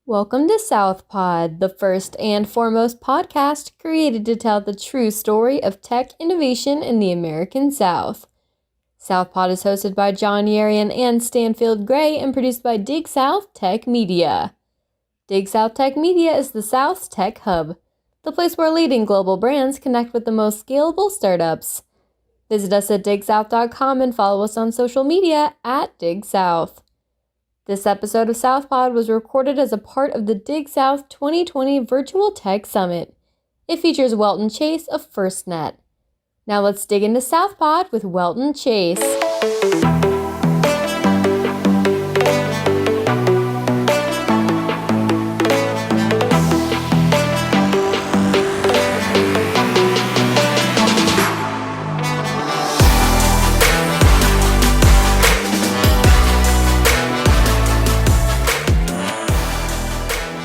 Welcome to Southpod, the first and foremost podcast created to tell the true story of tech innovation in the American South. Southpod is hosted by John Yarian and Stanfield Gray and produced by Dig South Tech Media. Dig South Tech Media is the South's tech hub, the place where leading global brands connect with the most scalable startups. Visit us at digsouth.com and follow us on social media at Dig South. This episode of Southpod was recorded as a part of the Dig South 2020 Virtual Tech Summit. It features Welton Chase of FirstNet. Now let's dig into Southpod with Welton Chase.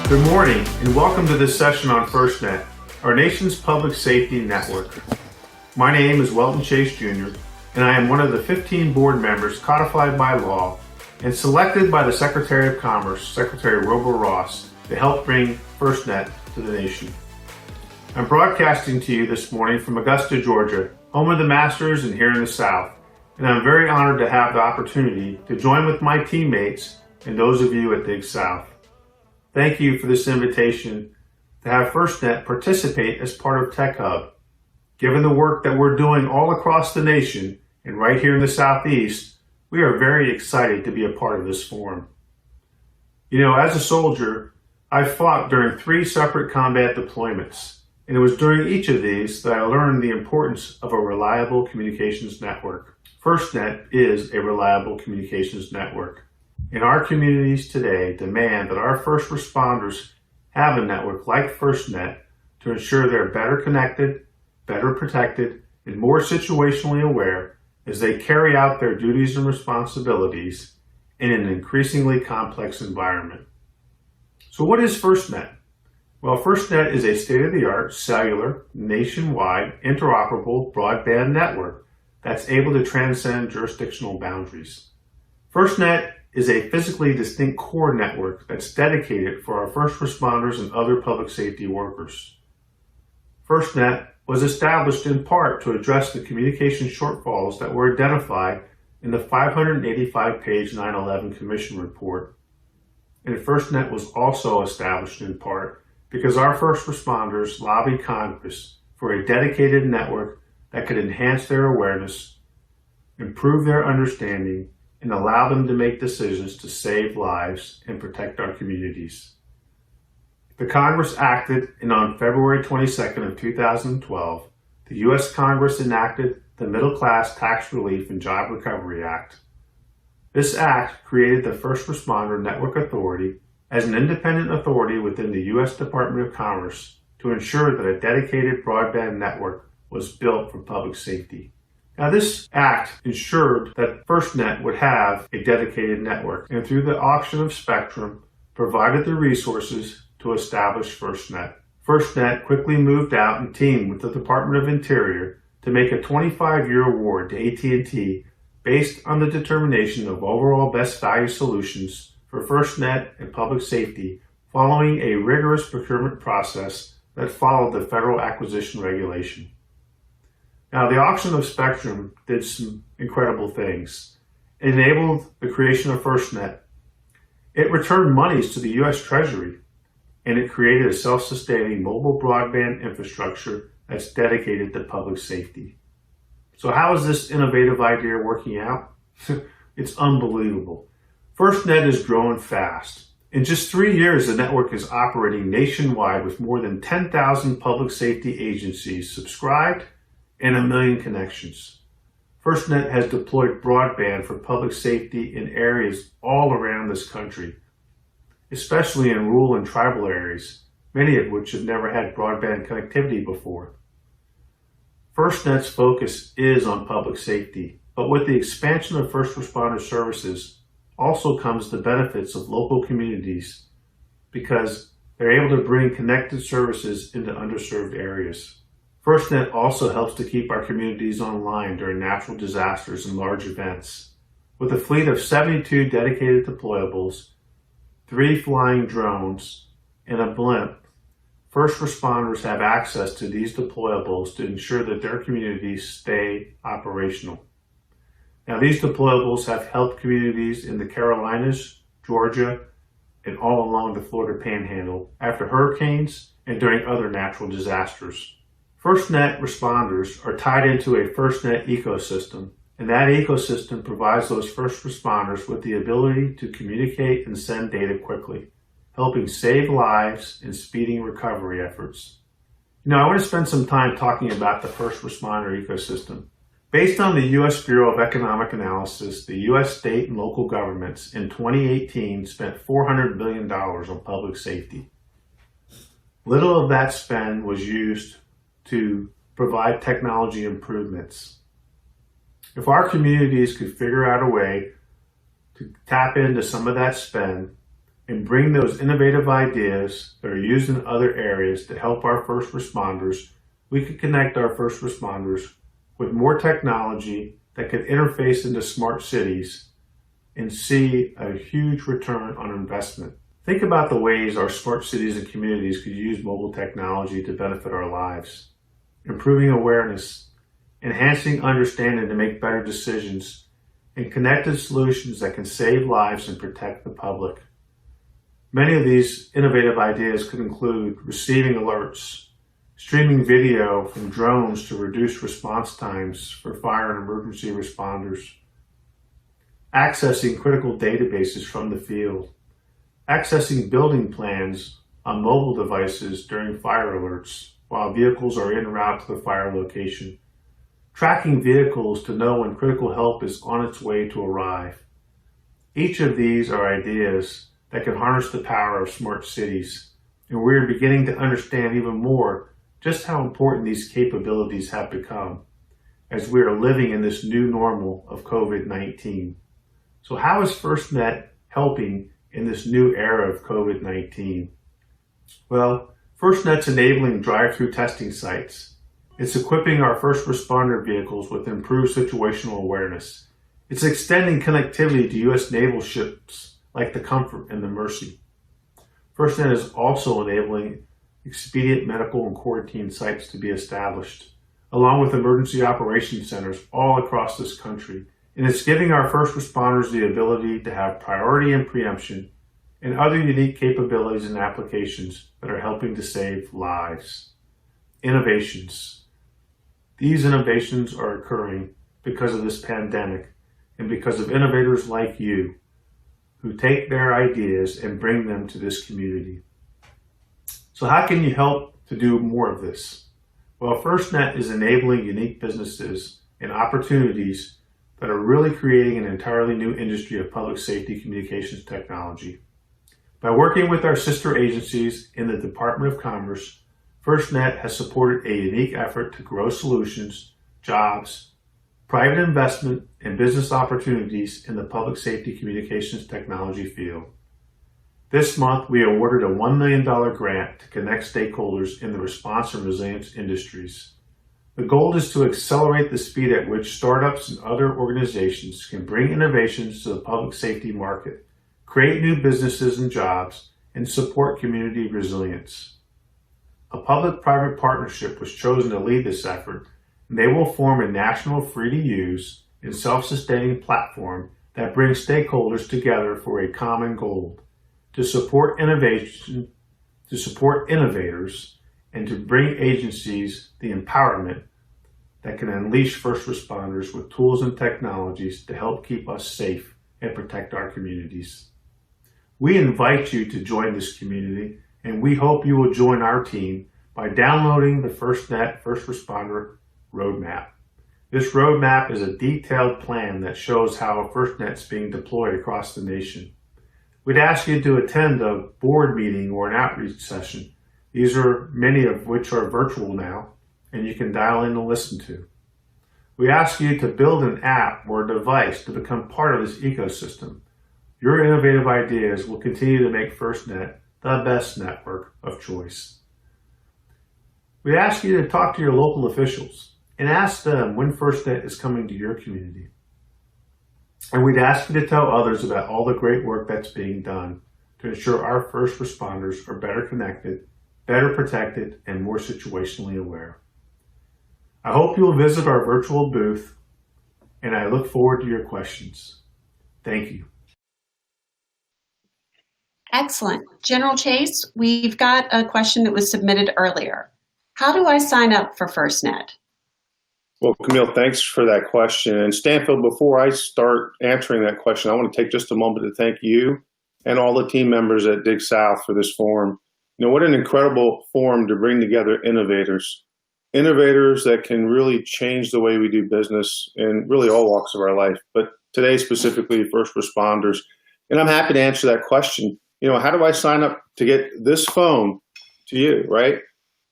Good morning and welcome to this session on FirstNet, our nation's public safety network. My name is Welton Chase Jr. and I am one of the 15 board members codified by law and selected by the Secretary of Commerce, Secretary Wilbur Ross, to help bring FirstNet to the nation. I'm broadcasting to you this morning from Augusta, Georgia, home of the Masters and here in the South, and I'm very honored to have the opportunity to join with my teammates and those of you at Dig South. Thank you for this invitation to have FirstNet participate as part of Tech Hub. Given the work that we're doing all across the nation and right here in the Southeast, we are very excited to be a part of this forum. You know, as a soldier, I fought during 3 separate combat deployments, and it was during each of these that I learned the importance of a reliable communications network. FirstNet is a reliable communications network. And our communities today demand that our first responders have a network like FirstNet to ensure they're better connected, better protected, and more situationally aware as they carry out their duties and responsibilities in an increasingly complex environment. So what is FirstNet? Well, FirstNet is a state-of-the-art cellular, nationwide, interoperable broadband network that's able to transcend jurisdictional boundaries. FirstNet is a physically distinct core network that's dedicated for our first responders and other public safety workers. FirstNet was established in part to address the communication shortfalls that were identified in the 585-page 9/11 Commission report. And FirstNet was also established in part because our first responders lobbied Congress for a dedicated network that could enhance their awareness, improve their understanding, and allow them to make decisions to save lives and protect our communities. The Congress acted, and on February 22nd of 2012, the U.S. Congress enacted the Middle Class Tax Relief and Job Recovery Act. This act created the First Responder Network Authority as an independent authority within the U.S. Department of Commerce to ensure that a dedicated broadband network was built for public safety. Now, this act ensured that FirstNet would have a dedicated network, and through the auction of spectrum, provided the resources to establish FirstNet. FirstNet quickly moved out and teamed with the Department of Interior to make a 25-year award to AT&T based on the determination of overall best value solutions for FirstNet and public safety following a rigorous procurement process that followed the federal acquisition regulation. Now, the auction of spectrum did some incredible things. It enabled the creation of FirstNet. It returned monies to the U.S. Treasury, and it created a self-sustaining mobile broadband infrastructure that's dedicated to public safety. So how is this innovative idea working out? It's unbelievable. FirstNet is growing fast. In just 3 years, the network is operating nationwide with more than 10,000 public safety agencies subscribed and 1 million connections. FirstNet has deployed broadband for public safety in areas all around this country, especially in rural and tribal areas, many of which have never had broadband connectivity before. FirstNet's focus is on public safety, but with the expansion of first responder services also comes the benefits of local communities because they're able to bring connected services into underserved areas. FirstNet also helps to keep our communities online during natural disasters and large events. With a fleet of 72 dedicated deployables, 3 flying drones, and a blimp, first responders have access to these deployables to ensure that their communities stay operational. Now, these deployables have helped communities in the Carolinas, Georgia, and all along the Florida Panhandle after hurricanes and during other natural disasters. FirstNet responders are tied into a FirstNet ecosystem, and that ecosystem provides those first responders with the ability to communicate and send data quickly, helping save lives and speeding recovery efforts. I want to spend some time talking about the first responder ecosystem. Based on the U.S. Bureau of Economic Analysis, the U.S. state and local governments in 2018 spent $400 billion on public safety. Little of that spend was used to provide technology improvements. If our communities could figure out a way to tap into some of that spend and bring those innovative ideas that are used in other areas to help our first responders, we could connect our first responders with more technology that could interface into smart cities and see a huge return on investment. Think about the ways our smart cities and communities could use mobile technology to benefit our lives. Improving awareness, enhancing understanding to make better decisions, and connected solutions that can save lives and protect the public. Many of these innovative ideas could include receiving alerts, streaming video from drones to reduce response times for fire and emergency responders, accessing critical databases from the field, accessing building plans on mobile devices during fire alerts while vehicles are en route to the fire location, tracking vehicles to know when critical help is on its way to arrive. Each of these are ideas that can harness the power of smart cities, and we're beginning to understand even more just how important these capabilities have become as we are living in this new normal of COVID-19. So how is FirstNet helping in this new era of COVID-19? Well, FirstNet's enabling drive-through testing sites. It's equipping our first responder vehicles with improved situational awareness. It's extending connectivity to U.S. naval ships like the Comfort and the Mercy. FirstNet is also enabling expedient medical and quarantine sites to be established, along with emergency operations centers all across this country. And it's giving our first responders the ability to have priority and preemption and other unique capabilities and applications that are helping to save lives. Innovations. These innovations are occurring because of this pandemic and because of innovators like you who take their ideas and bring them to this community. So how can you help to do more of this? Well, FirstNet is enabling unique businesses and opportunities that are really creating an entirely new industry of public safety communications technology. By working with our sister agencies in the Department of Commerce, FirstNet has supported a unique effort to grow solutions, jobs, private investment, and business opportunities in the public safety communications technology field. This month, we awarded a $1 million grant to connect stakeholders in the response and resilience industries. The goal is to accelerate the speed at which startups and other organizations can bring innovations to the public safety market, create new businesses and jobs, and support community resilience. A public-private partnership was chosen to lead this effort, and they will form a national free-to-use and self-sustaining platform that brings stakeholders together for a common goal: to support innovation, to support innovators, and to bring agencies the empowerment that can unleash first responders with tools and technologies to help keep us safe and protect our communities. We invite you to join this community, and we hope you will join our team by downloading the FirstNet First Responder Roadmap. This roadmap is a detailed plan that shows how FirstNet is being deployed across the nation. We'd ask you to attend a board meeting or an outreach session. These are many of which are virtual now, and you can dial in and listen to. We ask you to build an app or a device to become part of this ecosystem. Your innovative ideas will continue to make FirstNet the best network of choice. We ask you to talk to your local officials and ask them when FirstNet is coming to your community. And we'd ask you to tell others about all the great work that's being done to ensure our first responders are better connected, better protected, and more situationally aware. I hope you'll visit our virtual booth, and I look forward to your questions. Thank you. Excellent. General Chase, we've got a question that was submitted earlier. How do I sign up for FirstNet? Well, Camille, thanks for that question. And Stanfield, before I start answering that question, I want to take just a moment to thank you and all the team members at Dig South for this forum. You know, what an incredible forum to bring together innovators that can really change the way we do business in really all walks of our life, but today specifically first responders. And I'm happy to answer that question. You know, how do I sign up to get this phone to you, right?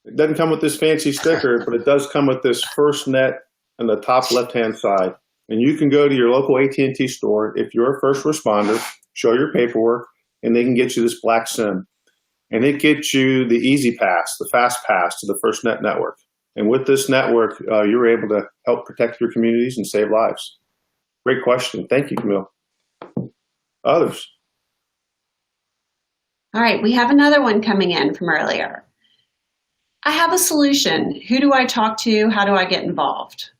It doesn't come with this fancy sticker, but it does come with this FirstNet on the top left-hand side. And you can go to your local AT&T store if you're a first responder, show your paperwork, and they can get you this black SIM. And it gets you the easy pass, the fast pass to the FirstNet network. And with this network, you're able to help protect your communities and save lives. Great question. Thank you, Camille. Others? All right, we have another one coming in from earlier. I have a solution. Who do I talk to? How do I get involved?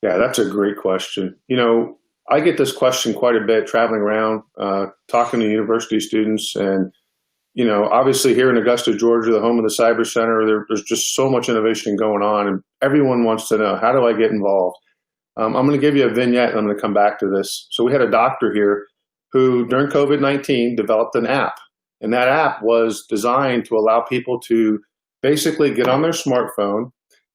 Yeah, that's a great question. You know, I get this question quite a bit traveling around, talking to university students. And, you know, obviously here in Augusta, Georgia, the home of the Cyber Center, there's just so much innovation going on. And everyone wants to know, how do I get involved? I'm going to give you a vignette and I'm going to come back to this. So we had a doctor here who during COVID-19 developed an app. And that app was designed to allow people to basically get on their smartphone,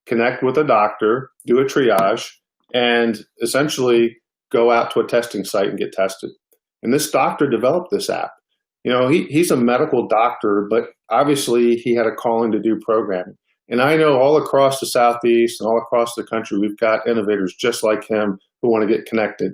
connect with a doctor, do a triage, and essentially go out to a testing site and get tested. And this doctor developed this app. You know, he's a medical doctor, but obviously he had a calling to do programming. And I know all across the Southeast and all across the country, we've got innovators just like him who want to get connected.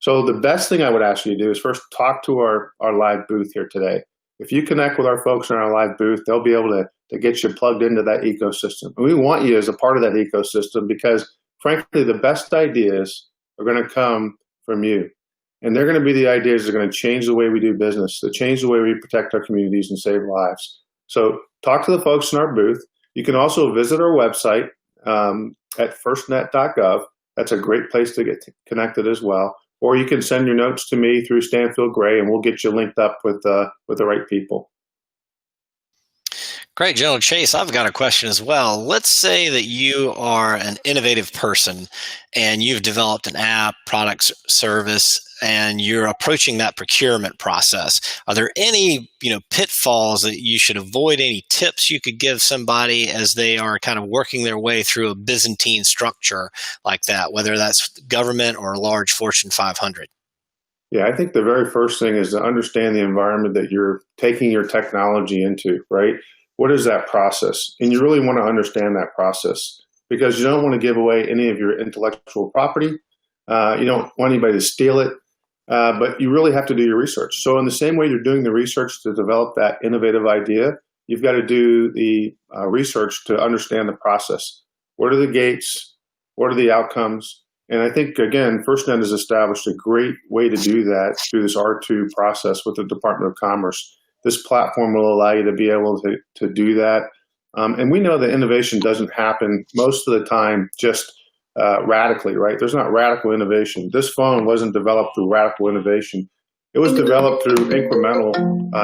So the best thing I would ask you to do is first talk to our live booth here today. If you connect with our folks in our live booth, they'll be able to get you plugged into that ecosystem. And we want you as a part of that ecosystem because, frankly, the best ideas are going to come from you. And they're going to be the ideas that are going to change the way we do business, that change the way we protect our communities and save lives. So talk to the folks in our booth. You can also visit our website at firstnet.gov. That's a great place to get connected as well. Or you can send your notes to me through Stanfield Gray, and we'll get you linked up with the right people. Great, General Chase. I've got a question as well. Let's say that you are an innovative person and you've developed an app, product, service, and you're approaching that procurement process. Are there any, pitfalls that you should avoid? Any tips you could give somebody as they are kind of working their way through a Byzantine structure like that, whether that's government or a large Fortune 500? Yeah, I think the very first thing is to understand the environment that you're taking your technology into, right? What is that process? And you really want to understand that process because you don't want to give away any of your intellectual property. You don't want anybody to steal it, but you really have to do your research. So in the same way you're doing the research to develop that innovative idea, you've got to do the research to understand the process. What are the gates? What are the outcomes? And I think, again, FirstNet has established a great way to do that through this R2 process with the Department of Commerce. This platform will allow you to be able to do that. And we know that innovation doesn't happen most of the time just radically, right? There's not radical innovation. This phone wasn't developed through radical innovation. It was developed through incremental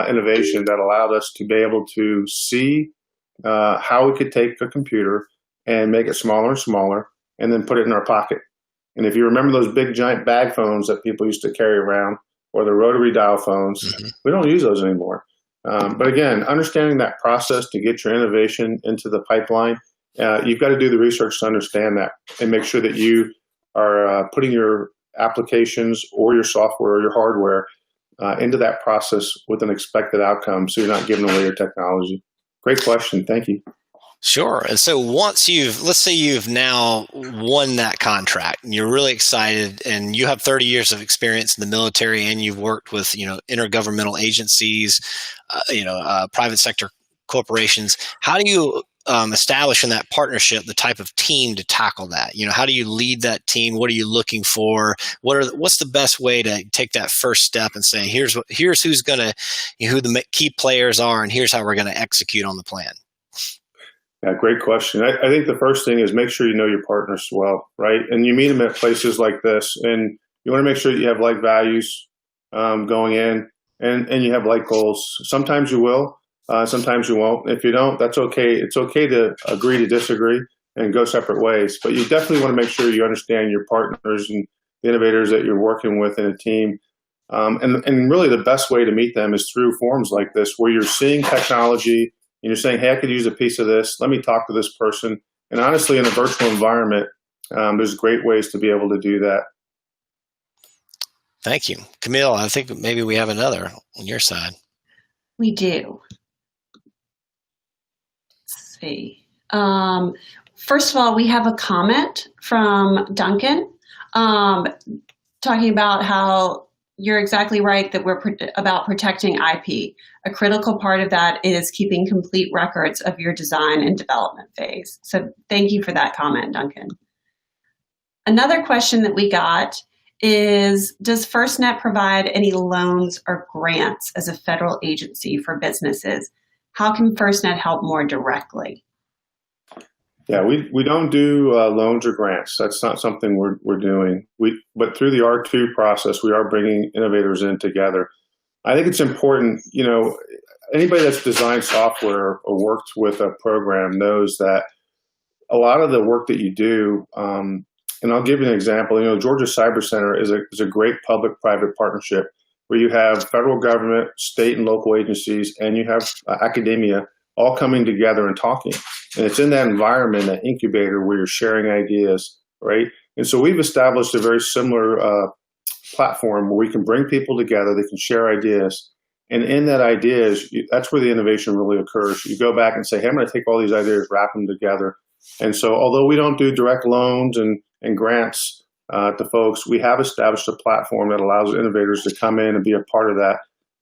innovation that allowed us to be able to see how we could take a computer and make it smaller and smaller and then put it in our pocket. And if you remember those big giant bag phones that people used to carry around or the rotary dial phones, we don't use those anymore. But again, understanding that process to get your innovation into the pipeline, you've got to do the research to understand that and make sure that you are putting your applications or your software or your hardware into that process with an expected outcome so you're not giving away your technology. Great question. Thank you. Sure. And so once let's say you've now won that contract and you're really excited and you have 30 years of experience in the military and you've worked with, intergovernmental agencies, private sector corporations. How do you establish in that partnership the type of team to tackle that? How do you lead that team? What are you looking for? What's the best way to take that first step and say, here's who's gonna, who the key players are, and here's how we're going to execute on the plan? Yeah, great question. I think the first thing is make sure you know your partners well, right? And you meet them at places like this, and you want to make sure that you have like values going in, and you have like goals. Sometimes you will, sometimes you won't. If you don't, that's okay. It's okay to agree to disagree and go separate ways. But you definitely want to make sure you understand your partners and the innovators that you're working with in a team. And really the best way to meet them is through forums like this, where you're seeing technology and you're saying, hey, I could use a piece of this. Let me talk to this person. And honestly, in a virtual environment, there's great ways to be able to do that. Thank you. Camille, I think maybe we have another on your side. We do. Let's see. First of all, we have a comment from Duncan talking about how you're exactly right that we're about protecting IP. A critical part of that is keeping complete records of your design and development phase. So thank you for that comment, Duncan. Another question that we got is, does FirstNet provide any loans or grants as a federal agency for businesses? How can FirstNet help more directly? Yeah, we don't do loans or grants. That's not something we're doing. But through the R2 process, we are bringing innovators in together. I think it's important, anybody that's designed software or worked with a program knows that a lot of the work that you do, and I'll give you an example. Georgia Cyber Center is a great public-private partnership where you have federal government, state and local agencies, and you have academia all coming together and talking. And it's in that environment, that incubator, where you're sharing ideas, right? And so we've established a very similar platform where we can bring people together, they can share ideas. And in that ideas, that's where the innovation really occurs. You go back and say, hey, I'm going to take all these ideas, wrap them together. And so although we don't do direct loans and grants to folks, we have established a platform that allows innovators to come in and be a part of that.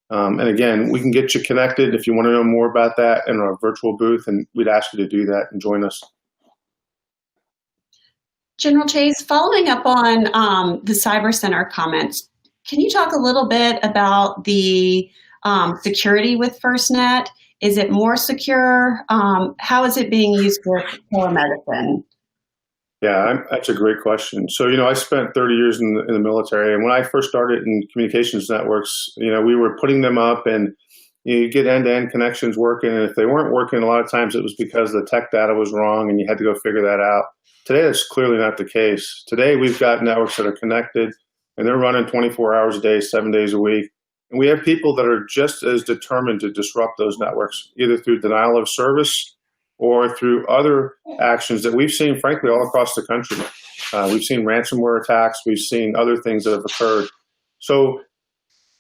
And again, we can get you connected if you want to know more about that in our virtual booth, and we'd ask you to do that and join us. General Chase, following up on the Cyber Center comments, can you talk a little bit about the security with FirstNet? Is it more secure? How is it being used for telemedicine? Yeah, that's a great question. So, I spent 30 years in the military, and when I first started in communications networks, we were putting them up, and you get end-to-end connections working, and if they weren't working, a lot of times it was because the tech data was wrong, and you had to go figure that out. Today, that's clearly not the case. Today, we've got networks that are connected, and they're running 24 hours a day, 7 days a week, and we have people that are just as determined to disrupt those networks, either through denial of service or through other actions that we've seen, frankly, all across the country. We've seen ransomware attacks. We've seen other things that have occurred. So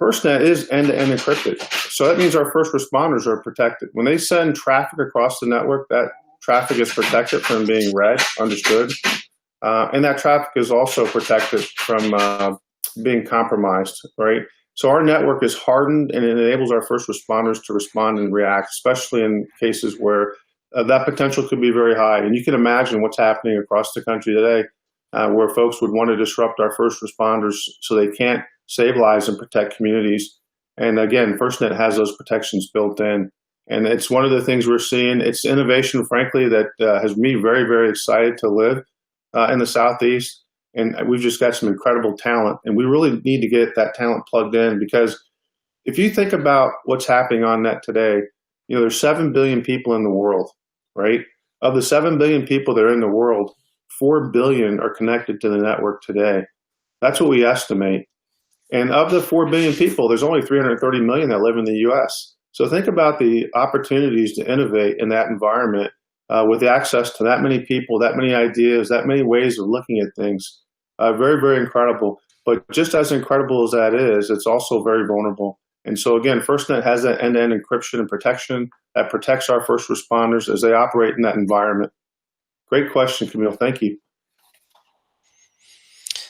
FirstNet is end-to-end encrypted. So that means our first responders are protected. When they send traffic across the network, that traffic is protected from being read, understood. And that traffic is also protected from being compromised, right? So our network is hardened, and it enables our first responders to respond and react, especially in cases where that potential could be very high. And you can imagine what's happening across the country today, where folks would want to disrupt our first responders so they can't save lives and protect communities. And again, FirstNet has those protections built in. And it's one of the things we're seeing. It's innovation, frankly, that has me very, very excited to live in the Southeast. And we've just got some incredible talent. And we really need to get that talent plugged in, because if you think about what's happening on net today, there's 7 billion people in the world, right? Of the 7 billion people that are in the world, 4 billion are connected to the network today. That's what we estimate. And of the 4 billion people, there's only 330 million that live in the US. So think about the opportunities to innovate in that environment with access to that many people, that many ideas, that many ways of looking at things. Very, very incredible. But just as incredible as that is, it's also very vulnerable. And so again, FirstNet has that end-to-end encryption and protection that protects our first responders as they operate in that environment. Great question, Camille. Thank you.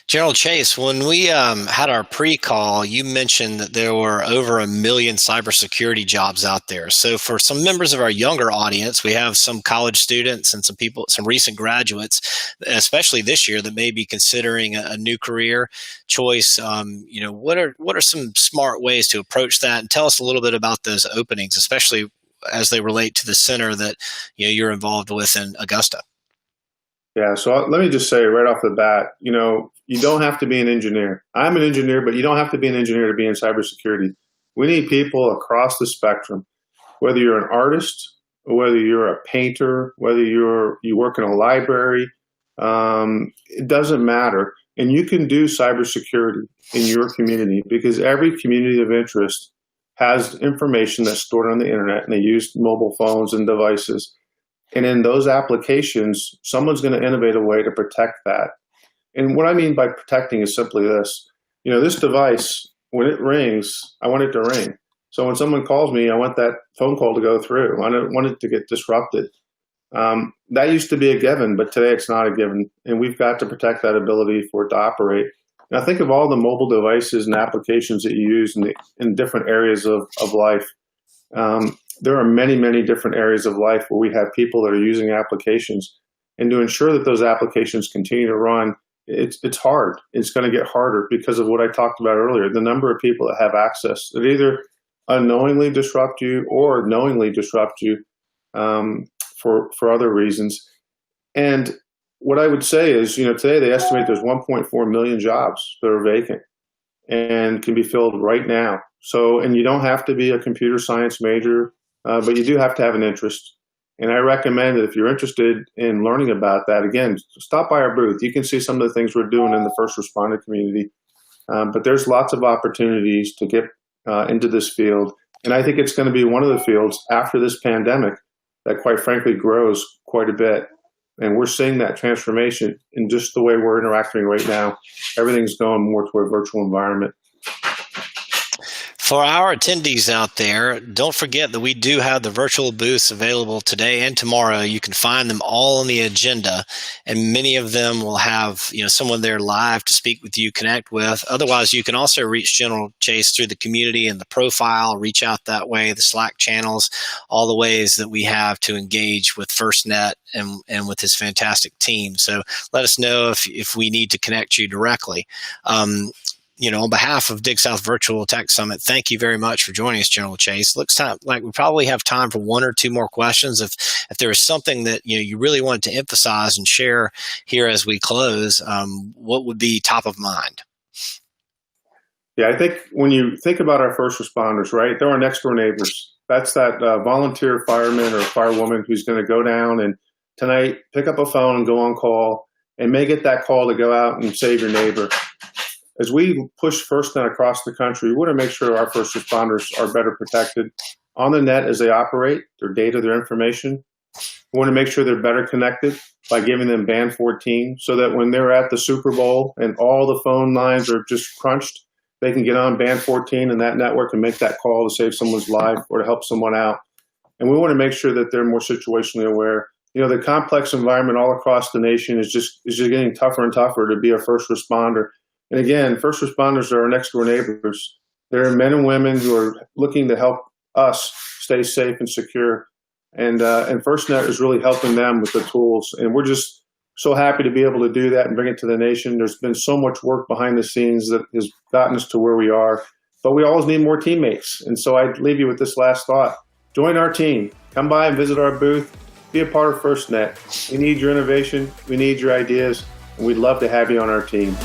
General Chase, when we had our pre-call, you mentioned that there were over 1 million cybersecurity jobs out there. So for some members of our younger audience, we have some college students and some recent graduates, especially this year, that may be considering a new career choice. What are some smart ways to approach that? And tell us a little bit about those openings, especially as they relate to the center that you're involved with in Augusta. Yeah, so let me just say right off the bat, you don't have to be an engineer. I'm an engineer, but you don't have to be an engineer to be in cybersecurity. We need people across the spectrum, whether you're an artist, or whether you're a painter, whether you work in a library, it doesn't matter. And you can do cybersecurity in your community because every community of interest has information that's stored on the internet, and they use mobile phones and devices. And in those applications, someone's going to innovate a way to protect that. And what I mean by protecting is simply this. This device, when it rings, I want it to ring. So when someone calls me, I want that phone call to go through. I don't want it to get disrupted. That used to be a given, but today it's not a given. And we've got to protect that ability for it to operate. Now think of all the mobile devices and applications that you use in different areas of life. There are many, many different areas of life where we have people that are using applications. And to ensure that those applications continue to run, it's hard. It's going to get harder because of what I talked about earlier. The number of people that have access that either unknowingly disrupt you or knowingly disrupt you for other reasons. And what I would say is, today they estimate there's 1.4 million jobs that are vacant and can be filled right now. So, and you don't have to be a computer science major, but you do have to have an interest. And I recommend that if you're interested in learning about that, again, stop by our booth. You can see some of the things we're doing in the first responder community. But there's lots of opportunities to get into this field. And I think it's going to be one of the fields after this pandemic that, quite frankly, grows quite a bit. And we're seeing that transformation in just the way we're interacting right now. Everything's going more to a virtual environment. For our attendees out there, don't forget that we do have the virtual booths available today and tomorrow. You can find them all on the agenda, and many of them will have someone there live to speak with you, connect with. Otherwise, you can also reach General Chase through the community and the profile, reach out that way, the Slack channels, all the ways that we have to engage with FirstNet and with his fantastic team. So let us know if we need to connect you directly. On behalf of Dig South Virtual Tech Summit, thank you very much for joining us, General Chase. Looks like we probably have time for one or two more questions. If there is something that you really wanted to emphasize and share here as we close, what would be top of mind? Yeah, I think when you think about our first responders, right, they're our next door neighbors. That's that volunteer fireman or firewoman who's going to go down and tonight pick up a phone and go on call and may get that call to go out and save your neighbor. As we push FirstNet across the country, we want to make sure our first responders are better protected on the net as they operate, their data, their information. We want to make sure they're better connected by giving them band 14 so that when they're at the Super Bowl and all the phone lines are just crunched, they can get on band 14 in that network and make that call to save someone's life or to help someone out. And we want to make sure that they're more situationally aware. The complex environment all across the nation is just getting tougher and tougher to be a first responder. And again, first responders are our next door neighbors. They're men and women who are looking to help us stay safe and secure. And FirstNet is really helping them with the tools. And we're just so happy to be able to do that and bring it to the nation. There's been so much work behind the scenes that has gotten us to where we are. But we always need more teammates. And so I'd leave you with this last thought. Join our team. Come by and visit our booth. Be a part of FirstNet. We need your innovation. We need your ideas. And we'd love to have you on our team.